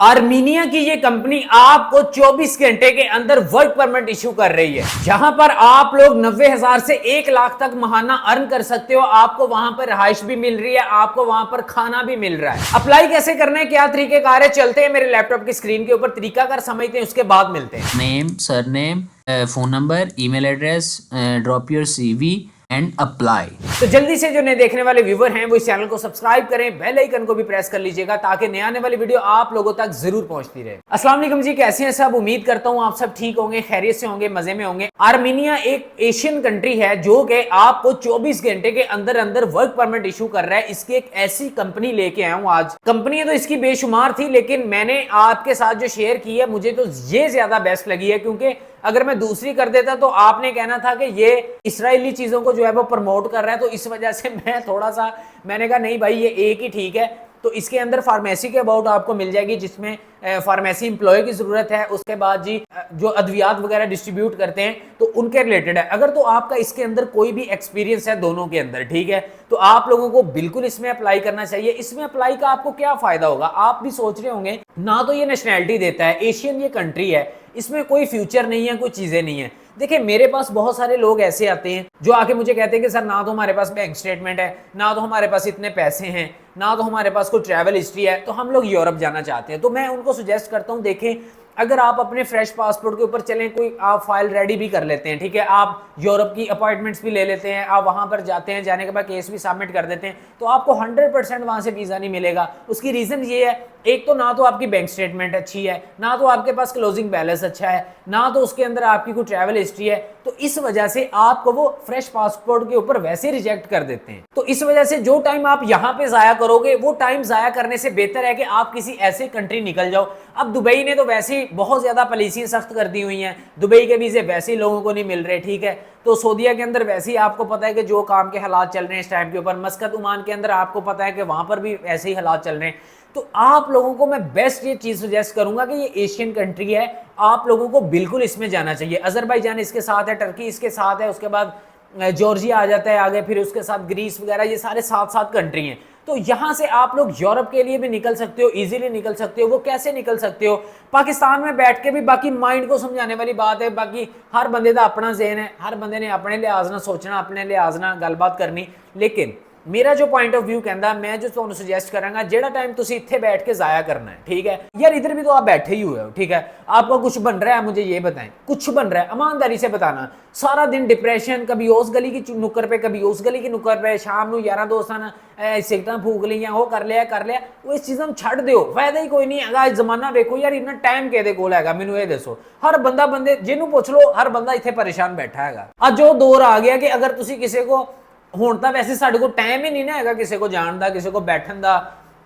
Armenia की ये company आपको 24 घंटे के अंदर वर्क परमिट इशू कर रही है, जहां पर आप लोग 90,000 से 1 लाख तक महाना अर्न कर सकते हो। आपको वहां पर रिहाइश भी मिल रही है, आपको वहां पर खाना भी मिल रहा है। अप्लाई कैसे करना है, क्या तरीकेकार है, चलते हैं मेरे लैपटॉप की स्क्रीन के ऊपर, तरीकाकार समझते हैं, उसके बाद मिलते हैं। Name, surname, phone number, email address, drop your CV and apply. तो जल्दी से जो नए देखने वाले व्यूवर हैं वो इस चैनल को सब्सक्राइब करें, बेल आइकन को भी प्रेस कर लीजिएगा ताकि नए आने वाली वीडियो आप लोगों तक जरूर पहुंचती रहे। अस्सलाम वालेकुम जी, कैसे हैं सब? उम्मीद करता हूं आप सब ठीक होंगे, खैरियत से होंगे, मजे में होंगे। आर्मीनिया एक एशियन कंट्री है जो कि आपको 24 घंटे के अंदर अंदर वर्क परमिट इशू कर रहा है। इसकी एक ऐसी कंपनी लेके आया हूं आज। कंपनी तो इसकी बेशुमार थी, लेकिन मैंने आपके साथ जो शेयर की है मुझे तो ये ज्यादा बेस्ट लगी है, क्योंकि अगर मैं दूसरी कर देता तो आपने कहना था कि ये इस्राएली चीजों को जो है वो प्रमोट कर रहा है। तो इस वजह से मैंने कहा नहीं भाई, ये एक ही ठीक है। तो इसके अंदर फार्मेसी के अबाउट आपको मिल जाएगी, जिसमें फार्मेसी एम्प्लॉय की जरूरत है। उसके बाद जी जो अद्वियात वगैरह डिस्ट्रीब्यूट करते हैं तो उनके रिलेटेड है। अगर तो आपका इसके अंदर कोई भी एक्सपीरियंस है दोनों के अंदर, ठीक है, तो आप लोगों को बिल्कुल इसमें अप्लाई करना चाहिए। इसमें अप्लाई का आपको क्या फायदा होगा, आप भी सोच रहे होंगे। ना तो ये नेशनैलिटी देता है, एशियन ये कंट्री है, इसमें कोई फ्यूचर नहीं है, कोई चीजें नहीं है। देखिए मेरे पास बहुत सारे लोग ऐसे आते हैं जो आके मुझे कहते हैं कि सर ना तो हमारे पास बैंक स्टेटमेंट है, ना तो हमारे पास इतने पैसे हैं, ना तो हमारे पास कोई ट्रैवल हिस्ट्री है, तो हम लोग यूरोप जाना चाहते हैं। तो मैं उनको सुजेस्ट करता हूं, देखें अगर आप अपने फ्रेश पासपोर्ट के ऊपर चलें, कोई आप फाइल रेडी भी कर लेते हैं, ठीक है, आप यूरोप की अपॉइंटमेंट्स भी ले लेते हैं, आप वहां पर जाते हैं, जाने के बाद केस भी सबमिट कर देते हैं, तो आपको 100% वहां से वीजा नहीं मिलेगा। उसकी रीजन ये है, एक तो ना तो आपकी बैंक स्टेटमेंट अच्छी है, ना तो आपके पास क्लोजिंग बैलेंस अच्छा है, ना तो उसके अंदर आपकी कोई ट्रैवल हिस्ट्री है। तो इस वजह से आपको वो फ्रेश पासपोर्ट के ऊपर वैसे रिजेक्ट कर देते हैं। तो इस वजह से जो टाइम आप यहां पे जाया करोगे, वो टाइम जाया करने से बेहतर है कि आप किसी ऐसे कंट्री निकल जाओ। अब दुबई ने तो वैसे ही बहुत ज्यादा पॉलिसियां सख्त कर दी हुई हैं, दुबई के वीजे वैसे ही लोगों को नहीं मिल रहे, ठीक है। तो सऊदीया के अंदर वैसे ही आपको पता है कि जो काम के हालात चल रहे हैं इस टाइम के ऊपर, मस्कत ओमान के अंदर आपको पता है कि वहां पर भी ऐसे ही हालात चल रहे हैं। तो आप लोगों को मैं बेस्ट ये चीज सजेस्ट करूंगा कि ये एशियन कंट्री है, आप लोगों को बिल्कुल इसमें जाना चाहिए। अजरबैजान इसके साथ है, टर्की इसके साथ है, उसके बाद जॉर्जिया आ जाता है आगे, फिर उसके साथ ग्रीस वगैरह, ये सारे साथ साथ कंट्री हैं। तो यहां से आप लोग यूरोप के लिए भी निकल सकते हो, इजीली निकल सकते हो। वो कैसे निकल सकते हो, पाकिस्तान में बैठ के भी, बाकी माइंड को समझाने वाली बात है, बाकी हर बंदे का अपना ज़हन है, हर बंदे ने अपने लिहाज ना सोचना, अपने लिहाज ना गलबात करनी। लेकिन मेरा जो पॉइंट ऑफ व्यू कहता, मैं जो तुहानू सुजेस्ट करांगा, जेड़ा टाइम तुसी इत्थे बैठ के जाया करना है, ठीक है यार, इधर भी तो आप बैठे ही हुए हो, ठीक है, आपका कुछ बन रहा है, मुझे ये बताएं, कुछ बन रहा है, ईमानदारी से बताना। सारा दिन डिप्रेशन, कभी उस गली की नुक्कर पे, कभी उस गली की नुक्कर पे, शाम को यार दोस्तों ने सिगरेट फूक लिया, वो कर लिया, वो इस चीज़ में छड़ दो, फायदा ही कोई नहीं है। जमाना देखो यार, इन्ना टाइम कहदे कोल हैगा, मैनू ये दसो। हर बंदे जिन्होंने पूछ लो, हर बंदा इत्थे परेशान बैठा है। अज वो दौर आ गया कि अगर तुसी किसी को, ਹੁਣ ਤਾਂ वैसे साढ़े को टाइम ही नहीं ना है किसी को जान का, किसी को बैठन का,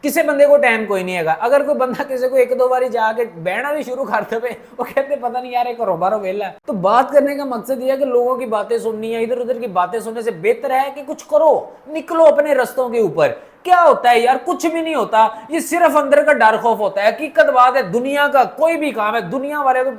किसी बंदे को टाइम कोई नहीं है। अगर कोई बंदा किसी को एक दो बारी जाके बहना भी शुरू कर दे, वो कहते पता नहीं यार एक घरों बाहरों वेला है। तो बात करने का मकसद ये है कि लोगों की बातें सुननी है, इधर उधर की बातें सुनने से बेहतर है कि कुछ करो, निकलो अपने रस्तों के ऊपर। क्या होता है यार, कुछ भी नहीं होता, ये सिर्फ अंदर का डर खौफ होता है। हकीकत बात है, दुनिया का कोई भी काम है, दुनिया वाले तो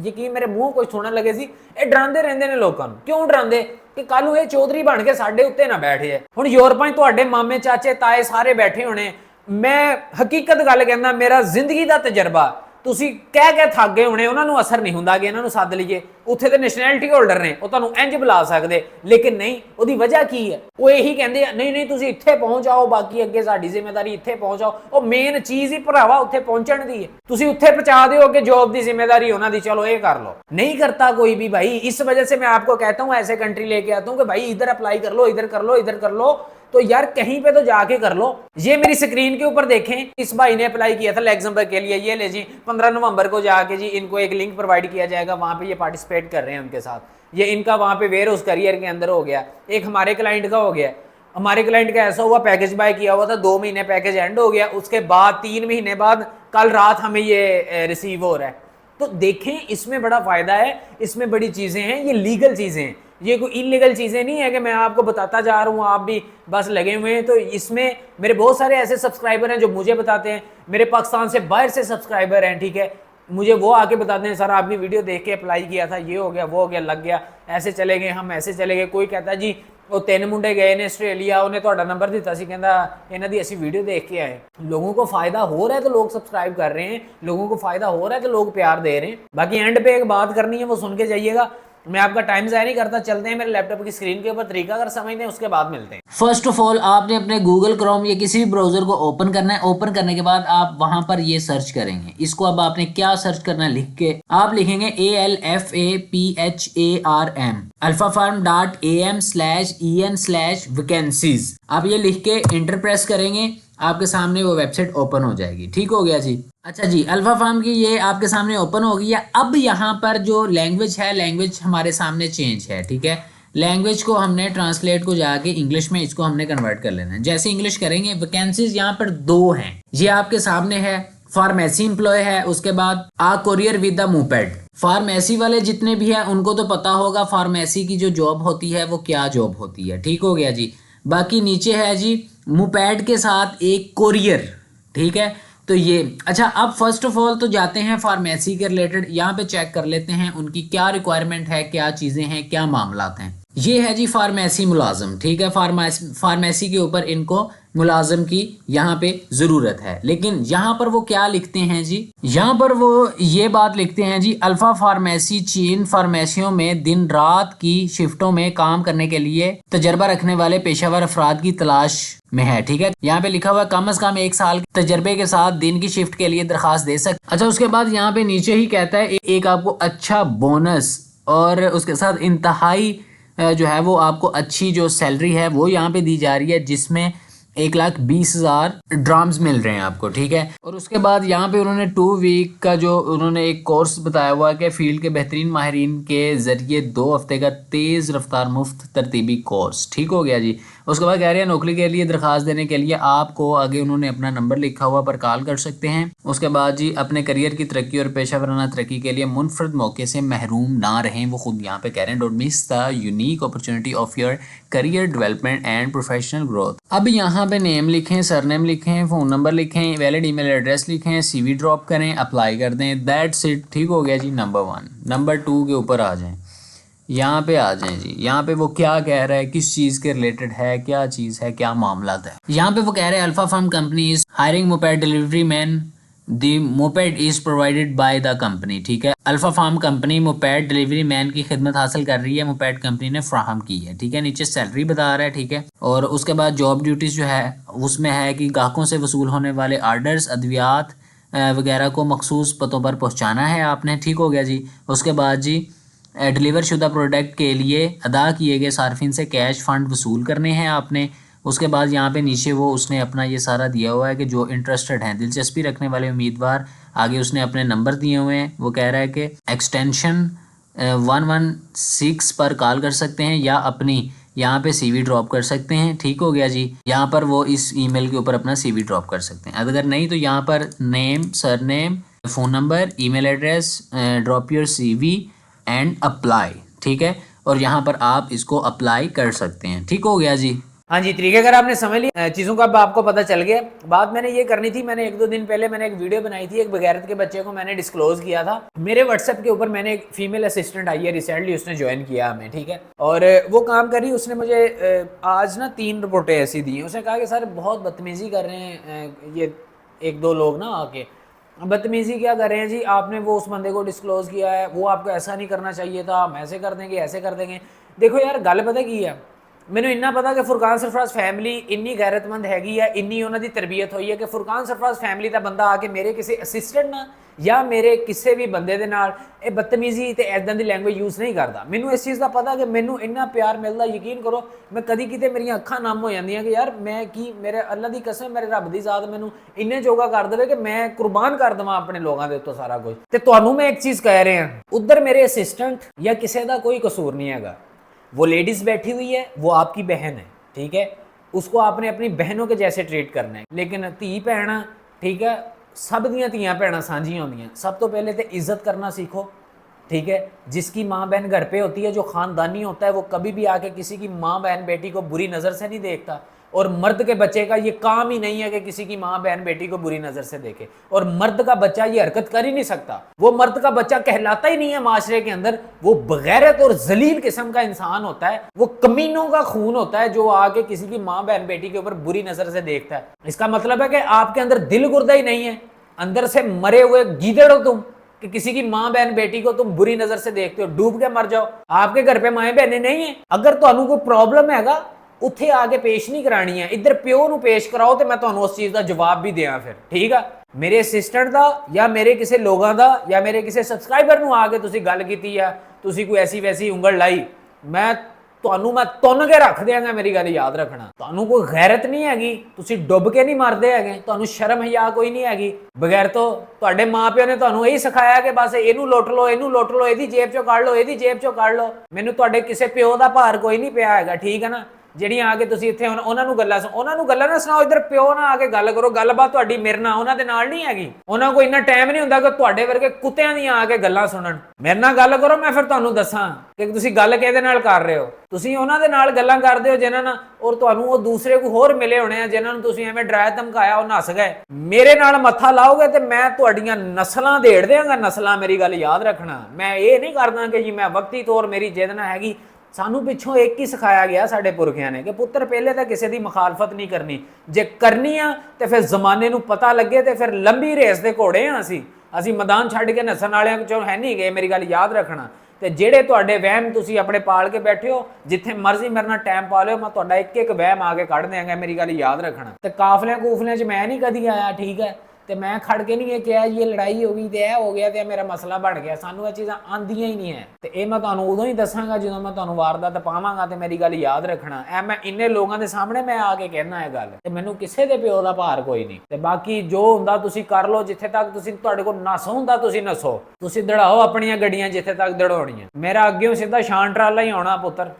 यकीन मेरे मुंह कोई सुनने लगे सी, ये डरांदे रहंदे ने लोकां नूं। क्यों डरांदे कि कल ये चौधरी बन के साडे उत्ते ना बैठ जाए। हुण यूरोपां च तुहाडे मामे चाचे ताए सारे बैठे होने, मैं हकीकत गल कहना, मेरा जिंदगी का तजर्बा, तुसी कह के थक गए होने, उन्होंने असर नहीं हुंदा कि इन्हां नूं सद लईए, उत्थे ते नैशनैलिटी होल्डर ने, वो तुहानूं इंज बुला सकदे, लेकिन नहीं, उहदी वजह की है, वो यही कहंदे नहीं तुसी इत्थे पहुंच जाओ, बाकी अगे साडी जिम्मेदारी, इत्थे पहुंच जाओ। वो मेन चीज ही भरावा उत्थे पहुंचण दी है, तुसी उत्थे पहुंचा दिओ कि जॉब दी जिम्मेदारी उन्हां दी, चलो ये कर लो, नहीं करता कोई भी भाई। इस वजह से मैं आपको कहता हूं, ऐसे कंट्री लेके आता हूं कि भाई इधर अप्लाई कर लो, इधर कर लो, इधर कर लो, तो यार कहीं पे तो जाके कर लो। ये मेरी स्क्रीन के ऊपर देखें, इस भाई ने अप्लाई किया था लग्जमबर्ग के लिए, ये ले जी 15 नवंबर को जाके जी इनको एक लिंक प्रोवाइड किया जाएगा, वहां पे ये पार्टिसिपेट कर रहे हैं उनके साथ, ये इनका वहां पे वेयर हाउस करियर के अंदर हो गया। एक हमारे क्लाइंट का हो गया, हमारे क्लाइंट का ऐसा हुआ, पैकेज बाय किया हुआ था, 2 महीने पैकेज एंड हो गया, उसके बाद 3 महीने बाद कल रात हमें ये रिसीव हो रहा है। तो देखें इसमें बड़ा फायदा है, इसमें बड़ी चीजें हैं, ये लीगल चीजें हैं, ये कोई इलीगल चीजें नहीं है कि मैं आपको बताता जा रहा हूँ आप भी बस लगे हुए हैं। तो इसमें मेरे बहुत सारे ऐसे सब्सक्राइबर हैं जो मुझे बताते हैं, मेरे पाकिस्तान से बाहर से सब्सक्राइबर हैं, ठीक है, मुझे वो आके बताते हैं सर आपकी वीडियो देख के अप्लाई किया था, ये हो गया, वो हो गया, लग गया, ऐसे चले गए हम, ऐसे चले गए। कोई कहता है जी ਉਹ ਤਿੰਨ ਮੁੰਡੇ ਗਏ ਨੇ ਆਸਟ੍ਰੇਲੀਆ, ਉਹਨੇ ਤੁਹਾਡਾ ਨੰਬਰ ਦਿੱਤਾ ਸੀ, ਕਹਿੰਦਾ ਇਹਨਾਂ ਦੀ ਅਸੀਂ वीडियो देख के आए। लोगों को फायदा हो रहा है तो लोग सब्सक्राइब कर रहे हैं, लोगों को फायदा हो रहा है तो लोग प्यार दे रहे हैं। बाकी एंड पे एक बात करनी है, वो सुन के जाइएगा। मैं आपका टाइम ज़ाया नहीं करता, चलते हैं मेरे लैपटॉप की स्क्रीन के ऊपर, तरीका अगर समझते हैं उसके बाद मिलते हैं। फर्स्ट ऑफ ऑल आपने अपने गूगल क्रोम या किसी भी ब्राउजर को ओपन करना है। ओपन करने के बाद आप वहां पर ये सर्च करेंगे। इसको अब आपने क्या सर्च करना है, लिख के आप लिखेंगे ALFAPHARM alphafarm.am/en/vacancies। आप ये लिख के इंटर प्रेस करेंगे, आपके सामने वो वेबसाइट ओपन हो जाएगी। ठीक हो गया जी। अच्छा जी, अल्फा फार्म की ये आपके सामने ओपन हो गई है। अब यहाँ पर जो लैंग्वेज है, लैंग्वेज हमारे सामने चेंज है। ठीक है, लैंग्वेज को हमने ट्रांसलेट को जाके इंग्लिश में इसको हमने कन्वर्ट कर लेना है। जैसे इंग्लिश करेंगे, वैकेंसीज यहाँ पर 2 हैं, ये आपके सामने है। फार्मेसी एम्प्लॉय है, उसके बाद आ courier with the moped. Pharmacy वाले जितने भी है उनको तो पता होगा फार्मेसी की जो जॉब होती है वो क्या जॉब होती है। ठीक हो गया जी। बाकी नीचे है जी मोपेड के साथ एक कोरियर। ठीक है, तो ये अच्छा, अब फर्स्ट ऑफ ऑल तो जाते हैं फार्मेसी के रिलेटेड, यहाँ पे चेक कर लेते हैं उनकी क्या रिक्वायरमेंट है, क्या चीज़ें हैं, क्या मामलात हैं। ये है जी फार्मेसी मुलाजम। ठीक है, फार्मेसी के ऊपर इनको मुलाजम की यहाँ पे ज़रूरत है। लेकिन यहाँ पर वो क्या लिखते हैं जी, यहाँ पर वो ये बात लिखते हैं जी, अल्फा फार्मेसी चीन फार्मेसियों में दिन रात की शिफ्टों में काम करने के लिए तजर्बा रखने वाले पेशावर अफराद की तलाश में है। ठीक है, यहाँ पे लिखा हुआ कम से कम 1 साल के तजर्बे के साथ दिन की शिफ्ट के लिए दरखास्त दे सकते। अच्छा, उसके बाद यहाँ पे नीचे ही कहता है एक आपको अच्छा बोनस और उसके साथ इंतहाई जो है वो आपको अच्छी जो सैलरी है वो यहाँ पे दी जा रही है, जिसमें 1,20,000 ड्राम्स मिल रहे हैं आपको। ठीक है, और उसके बाद यहाँ पे उन्होंने 2 वीक का जो उन्होंने एक कोर्स बताया हुआ है कि फील्ड के बेहतरीन माहिरीन के ज़रिए 2 हफ्ते का तेज़ रफ्तार मुफ्त तरतीबी कोर्स। ठीक हो गया जी। उसके बाद कह रहे हैं नौकरी के लिए दरखास्त देने के लिए आपको आगे उन्होंने अपना नंबर लिखा हुआ पर कॉल कर सकते हैं। उसके बाद जी अपने करियर की तरक्की और पेशा वराना तरक्की के लिए मुनफरद मौके से महरूम ना रहें। वो खुद यहाँ पे कह रहे हैं don't miss the unique opportunity of your career development and professional growth. अब यहाँ पे नेम लिखें, सरनेम लिखें, फ़ोन नंबर लिखें, वैलिड ईमेल एड्रेस लिखें, CV ड्रॉप करें, अप्लाई कर दें, दैट्स इट। ठीक हो गया जी। नंबर 1। नंबर 2 के ऊपर आ जाएं, यहाँ पे आ जाएं जी। यहाँ पे वो क्या कह रहा है, किस चीज़ के रिलेटेड है, क्या चीज़ है, क्या मामला है। यहाँ पे वो कह रहे हैं alpha farm company is hiring moped delivery man, the moped is provided by the company. ठीक है, alpha farm company moped delivery man की खिदमत हासिल कर रही है, मोपेड कंपनी ने फ्राहम की है। ठीक है, नीचे सैलरी बता रहा है। ठीक है, और उसके बाद जॉब ड्यूटीज जो है उसमें है कि ग्राहकों से वसूल होने वाले आर्डर्स, अद्वियात वगैरह को मखसूस पतों पर पहुँचाना है आपने। ठीक हो गया जी। उसके बाद जी डिलीवर शुदा प्रोडक्ट के लिए अदा किए गए सार्फिन से कैश फ़ंड वसूल करने हैं आपने। उसके बाद यहाँ पे नीचे वो उसने अपना ये सारा दिया हुआ है कि जो इंटरेस्टेड हैं, दिलचस्पी रखने वाले उम्मीदवार, आगे उसने अपने नंबर दिए हुए हैं। वो कह रहा है कि एक्सटेंशन 116 पर कॉल कर सकते हैं या अपनी यहाँ पे CV ड्रॉप कर सकते हैं। ठीक हो गया जी। यहाँ पर वो इस ईमेल के ऊपर अपना CV ड्रॉप कर सकते हैं। अगर नहीं तो यहाँ पर name, surname, phone number, email address, drop your CV and apply. ठीक है, और यहाँ पर आप इसको अप्लाई कर सकते हैं। ठीक हो गया जी। हाँ जी, तरीके अगर आपने समझ लिया चीज़ों का, अब आपको पता चल गया। बात मैंने ये करनी थी, मैंने 1-2 दिन पहले मैंने एक वीडियो बनाई थी, एक बगैरत के बच्चे को मैंने डिस्क्लोज किया था। मेरे व्हाट्सएप के ऊपर मैंने एक फीमेल असिस्टेंट आई है, रिसेंटली उसने ज्वाइन किया हमें। ठीक है, और वो काम करी, उसने मुझे आज ना 3 रिपोर्टें ऐसी दी हैं। उसने कहा कि सर बहुत बदतमीज़ी कर रहे हैं ये 1-2 लोग ना आके। बदतमीज़ी क्या कर रहे हैं जी, आपने वो उस बंदे को डिस्क्लोज किया है, वो आपको ऐसा नहीं करना चाहिए था, हम ऐसे कर देंगे, ऐसे कर देंगे। देखो यार, गल पता की है, मैंने इन्ना पता कि फुरकान सरफराज फैमिली इन्नी गैरतमंद हैगी है, इन्नी उन्होंने तरबियत हुई है कि फुरकान सरफराज फैमिली का बंदा आके मेरे किसी असिस्टेंट ना या मेरे किसी भी बंदे दे नाल ये बदतमीजी ते इदां दी लैंग्वेज यूज़ नहीं करता। मैनू इस चीज़ का पता कि मैनू इन्ना प्यार मिलता, यकीन करो मैं कदी किते मेरियां अखां नम हो जांदियां कि यार मैं की, मेरे अल्लाह दी कसम, मेरे रब दी ज़ात मैनू इन्ने जोगा कर देवे कि मैं कुर्बान कर देवां अपने लोगों के उत्तों सारा कुछ। ते तुहानू मैं एक चीज़ कह रहे हैं, उधर मेरे असिस्टेंट या किसी का कोई कसूर नहीं हैगा। वो लेडीज़ बैठी हुई है, वो आपकी बहन है। ठीक है, उसको आपने अपनी बहनों के जैसे ट्रीट करना है। लेकिन धी भैन, ठीक है, सब दियां धियां भैन सांझियां होंदियां। सब तो पहले तो इज्जत करना सीखो। ठीक है, जिसकी माँ बहन घर पे होती है, जो ख़ानदानी होता है, वो कभी भी आके किसी की माँ बहन बेटी को बुरी नज़र से नहीं देखता। और मर्द के बच्चे का ये काम ही नहीं है कि किसी की माँ बहन बेटी को बुरी नजर से देखे, और मर्द का बच्चा ये हरकत कर ही नहीं सकता। वो मर्द का बच्चा कहलाता ही नहीं है माशरे के अंदर, वो बगैरत और जलील किस्म का इंसान होता है, वो कमीनों का खून होता है जो आके किसी की माँ बहन बेटी के ऊपर बुरी नजर से देखता है। इसका मतलब है कि आपके अंदर दिल गुर्दा ही नहीं है, अंदर से मरे हुए गीदड़ हो तुम, कि किसी की मां बहन बेटी को तुम बुरी नजर से देखते हो, डूब के मर जाओ। आपके घर पे माएं बहने नहीं है, अगर ਤੁਹਾਨੂੰ कोई प्रॉब्लम हैगा ਉੱਥੇ आके पेश नहीं करानी है, इधर प्यो ਨੂੰ पेश कराओ तो मैं ਤੁਹਾਨੂੰ उस चीज का जवाब भी ਦਿਆਂ फिर, ठीक है। मेरे असिस्टेंट ਦਾ या मेरे किसी लोगों ਦਾ या मेरे किसी सब्सक्राइबर ਨੂੰ ਆ ਕੇ ਤੁਸੀਂ ਗੱਲ ਕੀਤੀ ਆ, ਤੁਸੀਂ ਕੋਈ ਐਸੀ ਵੈਸੀ ਉਂਗਲ ਲਾਈ, ਮੈਂ ਤੁਹਾਨੂੰ ਮੈਂ ਤੁੰਨ ਕੇ ਰੱਖ ਦਿਆਂਗਾ। ਮੇਰੀ ਗੱਲ ਯਾਦ ਰੱਖਣਾ, ਤੁਹਾਨੂੰ ਕੋਈ ਗੈਰਤ ਨਹੀਂ ਹੈਗੀ, ਤੁਸੀਂ ਡੁੱਬ ਕੇ ਨਹੀਂ ਮਰਦੇ ਹੈਗੇ, ਤੁਹਾਨੂੰ ਸ਼ਰਮ ਹਿਆ ਕੋਈ ਨਹੀਂ ਹੈਗੀ। ਬਗੈਰ ਤੋਂ ਤੁਹਾਡੇ ਮਾਪਿਆਂ ਨੇ ਤੁਹਾਨੂੰ ਇਹੀ ਸਿਖਾਇਆ ਕਿ ਬਸ ਇਹਨੂੰ ਲੁੱਟ ਲਓ, ਇਹਨੂੰ ਲੁੱਟ ਲਓ, ਇਹਦੀ ਜੇਬ ਚੋਂ ਕੱਢ ਲਓ, ਇਹਦੀ ਜੇਬ ਚੋਂ ਕੱਢ ਲਓ। ਮੈਨੂੰ ਤੁਹਾਡੇ ਕਿਸੇ ਪਿਓ ਦਾ ਭਾਰ ਕੋਈ ਨਹੀਂ ਪਿਆ ਹੈਗਾ, ਠੀਕ ਹੈ ਨਾ। ਜਿਹੜੀਆਂ ਆ ਕੇ ਤੁਸੀਂ ਇੱਥੇ ਉਹਨਾਂ ਨੂੰ ਗੱਲਾਂ ਨਾ ਸੁਣਾਓ, ਇੱਧਰ ਪਿਓ ਨਾ ਆ ਕੇ ਗੱਲ ਕਰੋ। ਗੱਲਬਾਤ ਤੁਹਾਡੀ ਮੇਰੇ ਨਾਲ, ਉਹਨਾਂ ਦੇ ਨਾਲ ਨਹੀਂ ਹੈਗੀ। ਉਹਨਾਂ ਕੋਲ ਇੰਨਾ ਟਾਈਮ ਨਹੀਂ ਹੁੰਦਾ ਕਿ ਤੁਹਾਡੇ ਵਰਗੇ ਕੁੱਤਿਆਂ ਦੀਆਂ ਆ ਕੇ ਗੱਲਾਂ ਸੁਣਨ। ਮੇਰੇ ਨਾਲ ਗੱਲ ਕਰੋ, ਮੈਂ ਫਿਰ ਤੁਹਾਨੂੰ ਦੱਸਾਂ ਕਿ ਤੁਸੀਂ ਗੱਲ ਕਿਹਦੇ ਨਾਲ ਕਰ ਰਹੇ ਹੋ। ਤੁਸੀਂ ਉਹਨਾਂ ਦੇ ਨਾਲ ਗੱਲਾਂ ਕਰਦੇ ਹੋ ਜਿਨ੍ਹਾਂ ਨਾਲ, ਔਰ ਤੁਹਾਨੂੰ ਉਹ ਦੂਸਰੇ ਕੋਈ ਹੋਰ ਮਿਲੇ ਹੋਣੇ ਆ ਜਿਨ੍ਹਾਂ ਨੂੰ ਤੁਸੀਂ ਐਵੇਂ ਡਰਾਇਆ ਧਮਕਾਇਆ, ਉਹ ਨੱਸ ਗਏ। ਮੇਰੇ ਨਾਲ ਮੱਥਾ ਲਾਓਗੇ ਤੇ ਮੈਂ ਤੁਹਾਡੀਆਂ ਨਸਲਾਂ ਦੇੜ ਦਿਆਂਗਾ, ਨਸਲਾਂ। ਮੇਰੀ ਗੱਲ ਯਾਦ ਰੱਖਣਾ, ਮੈਂ ਇਹ ਨਹੀਂ ਕਰਦਾ ਕਿ ਜੀ ਮੈਂ ਵਕਤੀ ਤੌਰ ਮੇਰੀ ਜਿੱਦ ਨਾ ਹੈਗੀ। ਸਾਨੂੰ ਪਿੱਛੋਂ ਇੱਕ ਹੀ ਸਿਖਾਇਆ ਗਿਆ ਸਾਡੇ ਪੁਰਖਿਆਂ ਨੇ ਕਿ ਪੁੱਤਰ ਪਹਿਲੇ ਤਾਂ ਕਿਸੇ ਦੀ ਮੁਖਾਲਫਤ ਨਹੀਂ ਕਰਨੀ, ਜੇ ਕਰਨੀ ਆ ਤੇ ਫਿਰ ਜ਼ਮਾਨੇ ਨੂੰ ਪਤਾ ਲੱਗੇ ਤੇ ਫਿਰ ਲੰਬੀ ਰੇਸ ਦੇ ਘੋੜੇ ਆ ਅਸੀਂ ਮੈਦਾਨ ਛੱਡ ਕੇ ਨੱਸਣ ਵਾਲਿਆਂ ਚੋਂ ਹੈ ਨਹੀਂ ਗਏ। ਮੇਰੀ ਗੱਲ ਯਾਦ ਰੱਖਣਾ। ਤੇ ਜਿਹੜੇ ਤੁਹਾਡੇ ਵਹਿਮ ਤੁਸੀਂ ਆਪਣੇ ਪਾਲ ਕੇ ਬੈਠੇ ਹੋ, ਜਿੱਥੇ ਮਰਜ਼ੀ ਮੇਰੇ ਨਾਲ ਟਾਈਮ ਪਾ ਲਿਓ, ਮੈਂ ਤੁਹਾਡਾ ਇੱਕ ਇੱਕ ਵਹਿਮ ਆ ਕੇ ਕੱਢ ਦਿਆਂਗਾ। ਮੇਰੀ ਗੱਲ ਯਾਦ ਰੱਖਣਾ। ਤੇ ਕਾਫਲਿਆਂ ਕੂਫਲਿਆਂ 'ਚ ਮੈਂ ਨਹੀਂ ਕਦੀ ਆਇਆ, ਠੀਕ ਹੈ। ਤੇ ਮੈਂ ਖੜ ਕੇ ਨਹੀਂ ਇਹ ਕਿਹਾ ਜੀ ਇਹ ਲੜਾਈ ਹੋ ਗਈ ਤੇ ਇਹ ਹੋ ਗਿਆ ਤੇ ਮੇਰਾ ਮਸਲਾ ਬਣ ਗਿਆ। ਸਾਨੂੰ ਇਹ ਚੀਜ਼ਾਂ ਆਂਦੀਆਂ ਹੀ ਨਹੀਂ ਹੈ। ਤੇ ਇਹ ਮੈਂ ਤੁਹਾਨੂੰ ਉਦੋਂ ਹੀ ਦੱਸਾਂਗਾ ਜਦੋਂ ਮੈਂ ਤੁਹਾਨੂੰ ਵਾਰਦਾਤ ਪਾਵਾਂਗਾ। ਤੇ ਮੇਰੀ ਗੱਲ ਯਾਦ ਰੱਖਣਾ, ਇਹ ਮੈਂ ਇੰਨੇ ਲੋਕਾਂ ਦੇ ਸਾਹਮਣੇ ਮੈਂ ਆ ਕੇ ਕਹਿਣਾ ਇਹ ਗੱਲ, ਤੇ ਮੈਨੂੰ ਕਿਸੇ ਦੇ ਪਿਓ ਦਾ ਭਾਰ ਕੋਈ ਨਹੀਂ। ਤੇ ਬਾਕੀ ਜੋ ਹੁੰਦਾ ਤੁਸੀਂ ਕਰ ਲਓ, ਜਿੱਥੇ ਤੱਕ ਤੁਸੀਂ ਤੁਹਾਡੇ ਕੋਲ ਨਸ ਹੁੰਦਾ ਤੁਸੀਂ ਨਸੋ, ਤੁਸੀਂ ਦੜਾਓ ਆਪਣੀਆਂ ਗੱਡੀਆਂ ਜਿੱਥੇ ਤੱਕ ਦੜਾਉਣੀਆਂ। ਮੇਰਾ ਅੱਗਿਓਂ ਸਿੱਧਾ ਸ਼ਾਨ ਟਰਾਲਾ ਹੀ ਆਉਣਾ ਪੁੱਤਰ,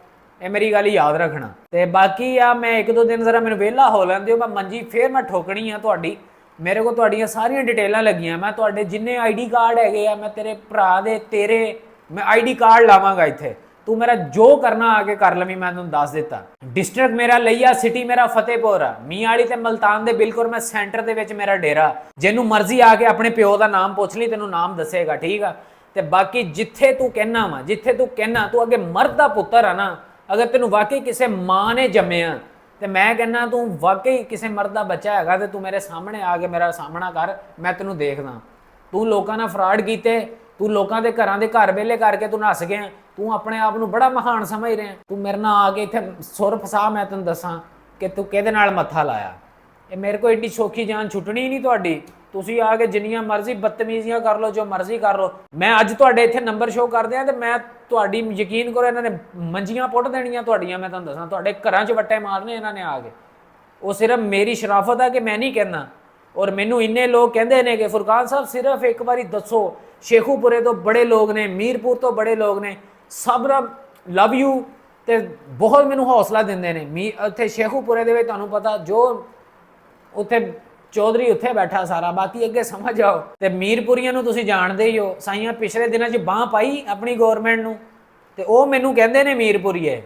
ਇਹ ਮੇਰੀ ਗੱਲ ਯਾਦ ਰੱਖਣਾ। ਤੇ ਬਾਕੀ ਆ ਮੈਂ ਇੱਕ ਦੋ ਦਿਨ ਜ਼ਰਾ ਮੈਨੂੰ ਵਿਹਲਾ ਹੋ ਲੈਣ ਦਿਓ, ਮੈਂ ਮੰਜੀ ਫੇਰ ਮੈਂ ਠੋਕਣੀ ਆ ਤੁਹਾਡੀ। ਮੇਰੇ ਕੋਲ ਤੁਹਾਡੀਆਂ ਸਾਰੀਆਂ ਡਿਟੇਲਾਂ ਲੱਗੀਆਂ, ਮੈਂ ਤੁਹਾਡੇ ਜਿੰਨੇ ਆਈਡੀ ਕਾਰਡ ਹੈਗੇ ਆ, ਮੈਂ ਤੇਰੇ ਭਰਾ ਦੇ ਤੇਰੇ ਮੈਂ ਆਈਡੀ ਕਾਰਡ ਲਾਵਾਂਗਾ ਇੱਥੇ। ਤੂੰ ਮੇਰਾ ਜੋ ਕਰਨਾ ਆ ਕੇ ਕਰ ਲਵੀਂ, ਮੈਂ ਤੁਹਾਨੂੰ ਦੱਸ ਦਿੱਤਾ। ਡਿਸਟ੍ਰਿਕਟ ਮੇਰਾ ਲਈਆ, ਸਿਟੀ ਮੇਰਾ ਫਤਿਹਪੁਰ ਆ, ਮੀਆਂਵਾਲੀ ਤੇ ਮਲਤਾਨ ਦੇ ਬਿਲਕੁਲ ਮੈਂ ਸੈਂਟਰ ਦੇ ਵਿੱਚ ਮੇਰਾ ਡੇਰਾ। ਜਿਹਨੂੰ ਮਰਜ਼ੀ ਆ ਕੇ ਆਪਣੇ ਪਿਓ ਦਾ ਨਾਮ ਪੁੱਛ ਲਈ, ਤੈਨੂੰ ਨਾਮ ਦੱਸੇਗਾ, ਠੀਕ ਆ। ਤੇ ਬਾਕੀ ਜਿੱਥੇ ਤੂੰ ਕਹਿਣਾ ਵਾ, ਜਿੱਥੇ ਤੂੰ ਕਹਿਣਾ, ਤੂੰ ਅੱਗੇ ਮਰਦ ਦਾ ਪੁੱਤਰ ਆ ਨਾ, ਅਗਰ ਤੈਨੂੰ ਵਾਕਈ ਕਿਸੇ ਮਾਂ ਨੇ ਜੰਮਿਆ ਤੇ ਮੈਂ ਕਹਿੰਦਾ ਤੂੰ ਵਾਕਈ ਕਿਸੇ ਮਰਦ ਦਾ ਬੱਚਾ ਹੈਗਾ ਤੇ ਤੂੰ ਮੇਰੇ ਸਾਹਮਣੇ ਆ ਕੇ ਮੇਰਾ ਸਾਹਮਣਾ ਕਰ, ਮੈਂ ਤੈਨੂੰ ਦੇਖਦਾ। ਤੂੰ ਲੋਕਾਂ ਨਾਲ ਫਰਾਡ ਕੀਤੇ, ਤੂੰ ਲੋਕਾਂ ਦੇ ਘਰਾਂ ਦੇ ਘਰ ਵੇਲੇ ਕਰਕੇ ਤੂੰ ਨੱਸ ਗਿਆ, ਤੂੰ ਆਪਣੇ ਆਪ ਨੂੰ ਬੜਾ ਮਹਾਨ ਸਮਝ ਰਿਹਾ। ਤੂੰ ਮੇਰੇ ਨਾਲ ਆ ਕੇ ਇੱਥੇ ਸੁਰ ਫਸਾ, ਮੈਂ ਤੈਨੂੰ ਦੱਸਾਂ ਕਿ ਤੂੰ ਕਿਹਦੇ ਨਾਲ ਮੱਥਾ ਲਾਇਆ। ਇਹ ਮੇਰੇ ਕੋਲ ਏਡੀ ਸੌਖੀ ਜਾਨ ਛੁੱਟਣੀ ਨਹੀਂ ਤੁਹਾਡੀ। ਤੁਸੀਂ ਆ ਕੇ ਜਿੰਨੀਆਂ ਮਰਜ਼ੀ ਬਦਤਮੀਜ਼ੀਆਂ ਕਰ ਲਓ, ਜੋ ਮਰਜ਼ੀ ਕਰ ਲਓ। ਮੈਂ ਅੱਜ ਤੁਹਾਡੇ ਇੱਥੇ ਨੰਬਰ ਸ਼ੋਅ ਕਰਦੇ ਆ ਤੇ ਮੈਂ ਤੁਹਾਡੀ ਯਕੀਨ ਕਰੋ ਇਹਨਾਂ ਨੇ ਮੰਜੀਆਂ ਪੁੱਟ ਦੇਣੀਆਂ ਤੁਹਾਡੀਆਂ। ਮੈਂ ਤੁਹਾਨੂੰ ਦੱਸਾਂ ਤੁਹਾਡੇ ਘਰਾਂ 'ਚ ਵੱਟੇ ਮਾਰਨੇ ਇਹਨਾਂ ਨੇ ਆ ਕੇ। ਉਹ ਸਿਰਫ ਮੇਰੀ ਸ਼ਰਾਫਤ ਆ ਕਿ ਮੈਂ ਨਹੀਂ ਕਹਿੰਦਾ। ਔਰ ਮੈਨੂੰ ਇੰਨੇ ਲੋਕ ਕਹਿੰਦੇ ਨੇ ਕਿ ਫੁਰਕਾਨ ਸਾਹਿਬ ਸਿਰਫ ਇੱਕ ਵਾਰੀ ਦੱਸੋ, ਸ਼ੇਖੂਪੁਰੇ ਤੋਂ ਬੜੇ ਲੋਕ ਨੇ, ਮੀਰਪੁਰ ਤੋਂ ਬੜੇ ਲੋਕ ਨੇ, ਸਭ ਲਵ ਯੂ ਤੇ ਬਹੁਤ ਮੈਨੂੰ ਹੌਸਲਾ ਦਿੰਦੇ ਨੇ। ਉੱਥੇ ਸ਼ੇਖੂਪੁਰੇ ਦੇ ਵਿੱਚ ਤੁਹਾਨੂੰ ਪਤਾ ਜੋ ਉੱਥੇ ਚੌਧਰੀ ਉੱਥੇ ਬੈਠਾ ਸਾਰਾ, ਬਾਕੀ ਅੱਗੇ ਸਮਝ ਆਓ। ਤੇ ਮੀਰਪੁਰੀਆਂ ਨੂੰ ਤੁਸੀਂ ਜਾਣਦੇ ਹੀ ਹੋ, ਸਾਈਆਂ ਪਿਛਲੇ ਦਿਨਾਂ 'ਚ ਬਾਂਹ ਪਾਈ ਆਪਣੀ ਗੌਰਮੈਂਟ ਨੂੰ, ਤੇ ਉਹ ਮੈਨੂੰ ਕਹਿੰਦੇ ਨੇ ਮੀਰਪੁਰੀਏ,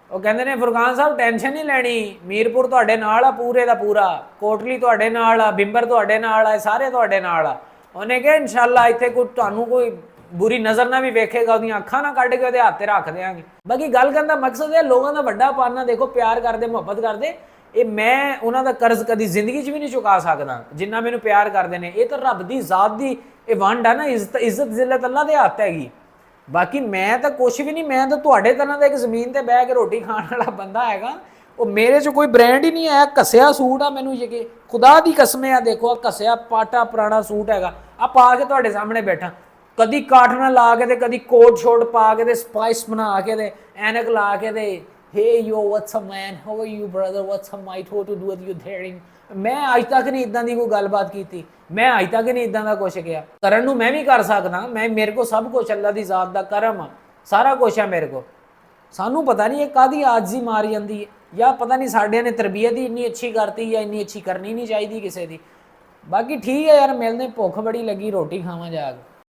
ਉਹ ਕਹਿੰਦੇ ਨੇ ਫੁਰਕਾਨ ਸਾਹਿਬ ਟੈਨਸ਼ਨ ਨਹੀਂ ਲੈਣੀ, ਮੀਰਪੁਰ ਤੁਹਾਡੇ ਨਾਲ ਆ ਪੂਰੇ ਦਾ ਪੂਰਾ, ਕੋਟਲੀ ਤੁਹਾਡੇ ਨਾਲ ਆ, ਬਿੰਬਰ ਤੁਹਾਡੇ ਨਾਲ ਆ, ਸਾਰੇ ਤੁਹਾਡੇ ਨਾਲ ਆ। ਉਹਨੇ ਕਿਹਾ ਇਨਸ਼ਾਅੱਲਾ ਇੱਥੇ ਕੋਈ ਤੁਹਾਨੂੰ ਕੋਈ ਬੁਰੀ ਨਜ਼ਰ ਨਾ ਵੀ ਵੇਖੇਗਾ, ਉਹਦੀਆਂ ਅੱਖਾਂ ਨਾ ਕੱਢ ਕੇ ਉਹਦੇ ਹੱਥ 'ਤੇ ਰੱਖ ਦਿਆਂਗੇ। ਬਾਕੀ ਗੱਲ ਕਰਨ ਦਾ ਮਕਸਦ ਹੈ ਲੋਕਾਂ ਦਾ ਵੱਡਾ ਪਾਲਣਾ ਦੇਖੋ, ਪਿਆਰ ਕਰਦੇ, ਮੁਹੱਬਤ ਕਰਦੇ। ਇਹ ਮੈਂ ਉਹਨਾਂ ਦਾ ਕਰਜ਼ ਕਦੀ ਜ਼ਿੰਦਗੀ 'ਚ ਵੀ ਨਹੀਂ ਚੁਕਾ ਸਕਦਾ ਜਿੰਨਾ ਮੈਨੂੰ ਪਿਆਰ ਕਰਦੇ ਨੇ। ਇਹ ਤਾਂ ਰੱਬ ਦੀ ਜ਼ਾਤ ਦੀ ਇਹ ਵੰਡ ਆ ਨਾ, ਇੱਜ਼ਤ ਜ਼ਿਲਤ ਅੱਲਾ ਦੇ ਹੱਥ ਹੈਗੀ। ਬਾਕੀ ਮੈਂ ਤਾਂ ਕੁਛ ਵੀ ਨਹੀਂ, ਮੈਂ ਤਾਂ ਤੁਹਾਡੇ ਤਰ੍ਹਾਂ ਦਾ ਇੱਕ ਜ਼ਮੀਨ ਤੇ ਬਹਿ ਕੇ ਰੋਟੀ ਖਾਣ ਵਾਲਾ ਬੰਦਾ ਹੈਗਾ। ਉਹ ਮੇਰੇ 'ਚ ਕੋਈ ਬ੍ਰਾਂਡ ਹੀ ਨਹੀਂ ਹੈ। ਘਸਿਆ ਸੂਟ ਆ ਮੈਨੂੰ, ਯਕੀ ਖੁਦਾ ਦੀ ਕਸਮ ਆ, ਦੇਖੋ ਆ ਘਸਿਆ ਪਾਟਾ ਪੁਰਾਣਾ ਸੂਟ ਹੈਗਾ, ਆ ਪਾ ਕੇ ਤੁਹਾਡੇ ਸਾਹਮਣੇ ਬੈਠਾ। ਕਦੀ ਕਾਟਨਾ ਲਾ ਕੇ ਤੇ ਕਦੀ ਕੋਟ ਸ਼ੋਟ ਪਾ ਕੇ ਤੇ ਸਪਾਈਸ ਬਣਾ ਕੇ ਤੇ ਐਨਕ ਲਾ ਕੇ ਤੇ hey yo what's up man, how are you brother, what's up mate, what to do with you daring। ਮੈਂ ਅੱਜ ਤੱਕ ਨਹੀਂ ਇਦਾਂ ਦੀ ਕੋਈ ਗੱਲਬਾਤ ਕੀਤੀ, ਮੈਂ ਅੱਜ ਤੱਕ ਨਹੀਂ ਇਦਾਂ ਦਾ ਕੁਛ ਕਿਹਾ। ਕਰਨ ਨੂੰ ਮੈਂ ਵੀ ਕਰ ਸਕਦਾ, ਮੈਂ ਮੇਰੇ ਕੋਲ ਸਭ ਕੁਛ ਅੱਲਾ ਦੀ ਜ਼ਾਤ ਦਾ ਕਰਮ ਆ, ਸਾਰਾ ਕੁਛ ਆ ਮੇਰੇ ਕੋਲ। ਸਾਨੂੰ ਪਤਾ ਨਹੀਂ ਇਹ ਕਾਹਦੀ ਆਜਜ਼ੀ ਮਾਰ ਜਾਂਦੀ ਹੈ, ਜਾਂ ਪਤਾ ਨਹੀਂ ਸਾਡਿਆਂ ਨੇ ਤਰਬੀਅਤ ਹੀ ਇੰਨੀ ਅੱਛੀ ਕਰਤੀ ਜਾਂ ਇੰਨੀ ਅੱਛੀ ਕਰਨੀ ਨਹੀਂ ਚਾਹੀਦੀ ਕਿਸੇ ਦੀ। ਬਾਕੀ ਠੀਕ ਹੈ ਯਾਰ, ਮਿਲਦੇ, ਭੁੱਖ ਬੜੀ ਲੱਗੀ, ਰੋਟੀ ਖਾਵਾਂ ਜਾ ਕੇ।